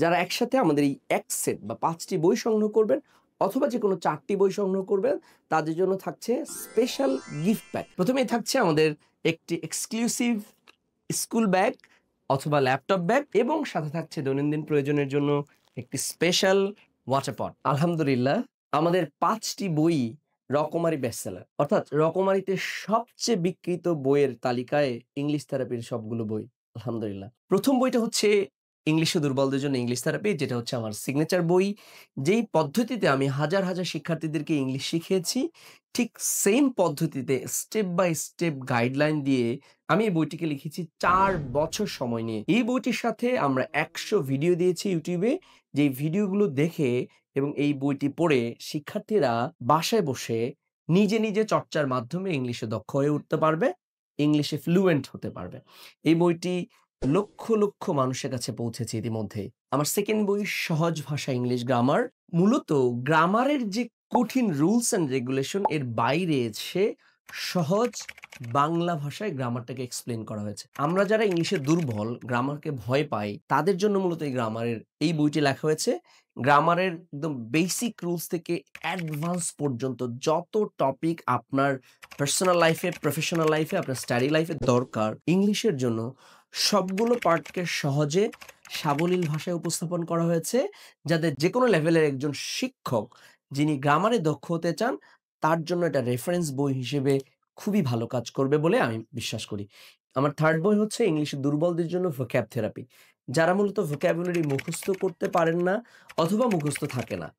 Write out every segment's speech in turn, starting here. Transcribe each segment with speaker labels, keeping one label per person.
Speaker 1: যারা একসাথে আমাদের এই এক সেট বা ৫ টি বই সংগ্রহ করবেন অথবা যেকোনো ৪ টি বই সংগ্রহ করবেন, তাদের জন্য থাকছে স্পেশাল গিফট প্যাক। প্রথমেই থাকছে আমাদের একটি এক্সক্লুসিভ স্কুল ব্যাগ অথবা ল্যাপটপ ব্যাগ এবং সাথে থাকছে দৈনন্দিন প্রয়োজনের জন্য একটি স্পেশাল ওয়াটার পট। আলহামদুলিল্লাহ, আমাদের ৫ টি বই রকমারি বেস্টসেলার। অর্থাৎ রকমারিতে সবচেয়ে বিক্রিত বইয়ের তালিকায় ইংলিশ থেরাপির সবগুলো বই। আলহামদুলিল্লাহ। ১ম বইটা হচ্ছে ইংলিশে দুর্বলদের জন্য ইংলিশ থেরাপি, যেটা হচ্ছে আমার সিগনেচার বই। যেই পদ্ধতিতে আমি হাজার, হাজার শিক্ষার্থীদেরকে ইংলিশ শিখিয়েছি, ঠিক সেইম পদ্ধতিতে স্টেপ বাই স্টেপ গাইডলাইন দিয়ে আমি এই বইটিকে লিখেছি ৪ বছর সময় নিয়ে। এই বইটির সাথে আমরা ১০০ ভিডিও দিয়েছি YouTube এ, যেই ভিডিওগুলো দেখে এবং এই বইটি পড়ে শিক্ষার্থীরা বাসায় বসে নিজে, নিজে চর্চার মাধ্যমে ইংলিশে দক্ষ হয়ে উঠতে পারবে, ইংলিশে ফ্লুয়েন্ট হতে পারবে। এই বইটি লক্ষ, লক্ষ মানুষের কাছে পৌঁছেছে ইতিমধ্যেই। আমার 2nd বই সহজ ভাষা ইংলিশ গ্রামার। মূলত গ্রামারের যে কঠিন রুলস অ্যান্ড রেগুলেশন এর বাইরে এসে সহজ বাংলা ভাষায় গ্রামারটাকে এক্সপ্লেইন করা হয়েছে। আমরা যারা ইংলিশে দুর্বল, গ্রামারকে ভয় পাই, তাদের জন্য মূলত এই বইটি লেখা হয়েছে। গ্রামারের একদম বেসিক রুলস থেকে অ্যাডভান্স পর্যন্ত যত টপিক আপনার পার্সোনাল লাইফে, প্রফেশনাল লাইফে, আপনার স্টাডি লাইফে দরকার ইংলিশের জন্য, সবগুলো পার্টকে সহজে সাবলীল ভাষায় উপস্থাপন করা হয়েছে, যাতে যেকোনো লেভেলের একজন শিক্ষক যিনি গ্রামারে দক্ষ হতে চান, তার জন্য এটা রেফারেন্স বই হিসেবে খুবই ভালো কাজ করবে বলে আমি বিশ্বাস করি। আমার 3rd বই হচ্ছে ইংলিশে দুর্বলদের জন্য ভোক্যাব থেরাপি। যারা মূলত ভোক্যাবুলারি মুখস্থ করতে পারেন না অথবা মুখস্থ থাকে না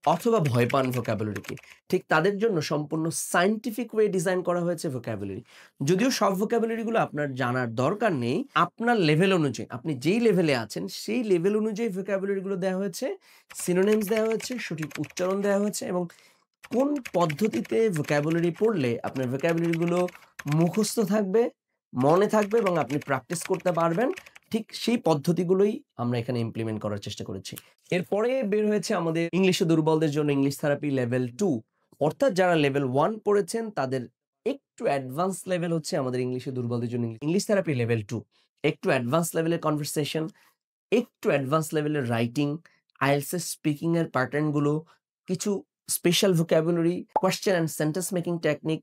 Speaker 1: অথবা ভয় পান ভোক্যাবুলারিকে, ঠিক তাদের জন্য সম্পূর্ণ সায়েন্টিফিক ওয়ে ডিজাইন করা হয়েছে ভোক্যাবুলারি। যদিও সব ভোক্যাবুলারি গুলো আপনার জানার দরকার নেই, আপনার লেভেল অনুযায়ী, আপনি যেই লেভেলে আছেন সেই লেভেল অনুযায়ী ভোক্যাবুলারি গুলো দেওয়া হয়েছে, সিনোনিমস দেওয়া হয়েছে, সঠিক উচ্চারণ দেওয়া হয়েছে এবং কোন পদ্ধতিতে ভোক্যাবুলারি পড়লে আপনার ভোক্যাবুলারি গুলো মুখস্থ থাকবে, মনে থাকবে এবং আপনি প্র্যাকটিস করতে পারবেন, ঠিক সেই পদ্ধতিগুলোই আমরা এখানে ইমপ্লিমেন্ট করার চেষ্টা করেছি। এরপরে বের হয়েছে আমাদের ইংলিশে দুর্বলদের জন্য ইংলিশ থেরাপি লেভেল 2। অর্থাৎ যারা লেভেল 1 পড়েছেন তাদের একটু অ্যাডভান্স লেভেল হচ্ছে আমাদের ইংলিশে দুর্বলদের জন্য ইংলিশ থেরাপি লেভেল 2। একটু অ্যাডভান্স লেভেলের কনভারসেশন, একটু অ্যাডভান্স লেভেলের রাইটিং, আইএলটিএস এর স্পিকিং এর প্যাটার্ন গুলো, কিছু special vocabulary, question and sentence making technique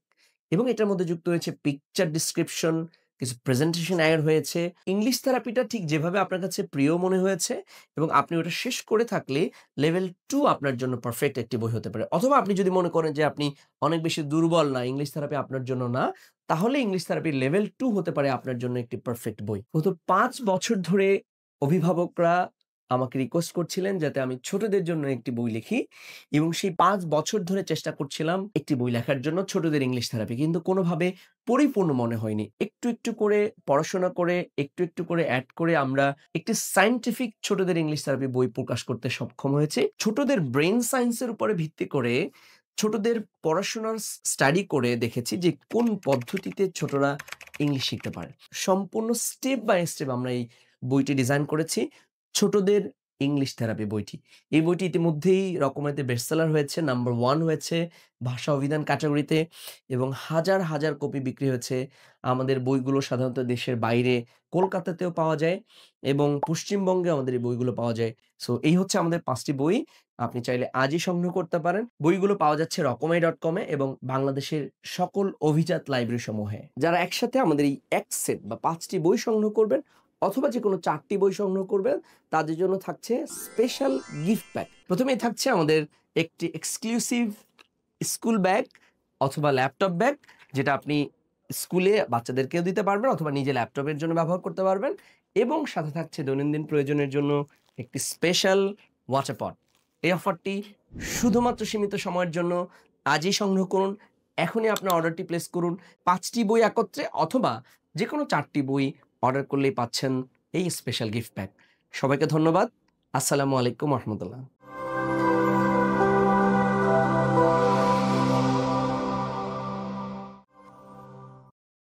Speaker 1: এবং এটার মধ্যে যুক্ত হয়েছে পিকচার ডেসক্রিপশন, কিছু প্রেজেন্টেশন এড হয়েছে। ইংলিশ থেরাপিটা ঠিক যেভাবে আপনার কাছে প্রিয় মনে হয়েছে এবং আপনি ওটা শেষ করে থাকলে লেভেল 2 আপনার জন্য পারফেক্ট একটি বই হতে পারে। অথবা আপনি যদি মনে করেন যে আপনি অনেক বেশি দুর্বল না, ইংলিশ থেরাপি আপনার জন্য না, তাহলে ইংলিশ থেরাপি লেভেল 2 হতে পারে আপনার জন্য একটি পারফেক্ট বই। গত ৫ বছর ধরে অভিভাবকরা আমাকে রিকোয়েস্ট করছিলেন যাতে আমি ছোটদের জন্য একটি বই লিখি এবং সেই ৫ বছর ধরে চেষ্টা করছিলাম একটি বই লেখার জন্য ছোটদের ইংলিশ থেরাপি, কিন্তু কোনোভাবে পরিপূর্ণ মনে হয়নি। একটু, একটু করে পড়াশোনা করে, একটু, একটু করে এড করে আমরা একটি সায়েন্টিফিক ছোটদের ইংলিশ থেরাপি বই প্রকাশ করতে সক্ষম হয়েছি। ছোটদের ব্রেইন সায়েন্সের উপরে ভিত্তি করে ছোটদের পড়াশোনার স্টাডি করে দেখেছি যে কোন পদ্ধতিতে ছোটরা ইংলিশ শিখতে পারে। সম্পূর্ণ স্টেপ বাই স্টেপ আমরা এই বইটি ডিজাইন করেছি, ছোটদের ইংলিশ থেরাপি বইটি। এই বইটি ইতিমধ্যেই রকমারিতে বেস্টসেলার হয়েছে, নাম্বার 1 হয়েছে ভাষা অভিধান ক্যাটাগরিতে এবং হাজার, হাজার কপি বিক্রি হয়েছে। আমাদের বইগুলো সাধারণত দেশের বাইরে কলকাতাতেও পাওয়া যায় এবং পশ্চিমবঙ্গে আমাদের এই বইগুলো পাওয়া যায়। সো এই হচ্ছে আমাদের ৫ টি বই। আপনি চাইলে আজই সংগ্রহ করতে পারেন। বইগুলো পাওয়া যাচ্ছে রকমারি.com এ এবং বাংলাদেশের সকল অভিজাত লাইব্রেরি সমূহে। যারা একসাথে আমাদের এই এক সেট বা ৫ টি বই সংগ্রহ করবেন অথবা যেকোনো ৪ টি বই সংগ্রহ করবেন, তাদের জন্য থাকছে স্পেশাল গিফট প্যাক। প্রথমেই থাকছে আমাদের একটি এক্সক্লুসিভ স্কুল ব্যাগ অথবা ল্যাপটপ ব্যাগ, যেটা আপনি স্কুলে বাচ্চাদেরকেও দিতে পারবেন অথবা নিজে ল্যাপটপের জন্য ব্যবহার করতে পারবেন এবং সাথে থাকছে দৈনন্দিন প্রয়োজনের জন্য একটি স্পেশাল ওয়াটার পট। এই অফারটি শুধুমাত্র সীমিত সময়ের জন্য। আজই সংগ্রহ করুন, এখনই আপনার অর্ডারটি প্লেস করুন। ৫ টি বই একত্রে অথবা যেকোনো ৪ টি বই অর্ডার করলেই পাচ্ছেন এই স্পেশাল গিফট প্যাক। সবাইকে ধন্যবাদ। আসসালামু আলাইকুম ওয়া রাহমাতুল্লাহ।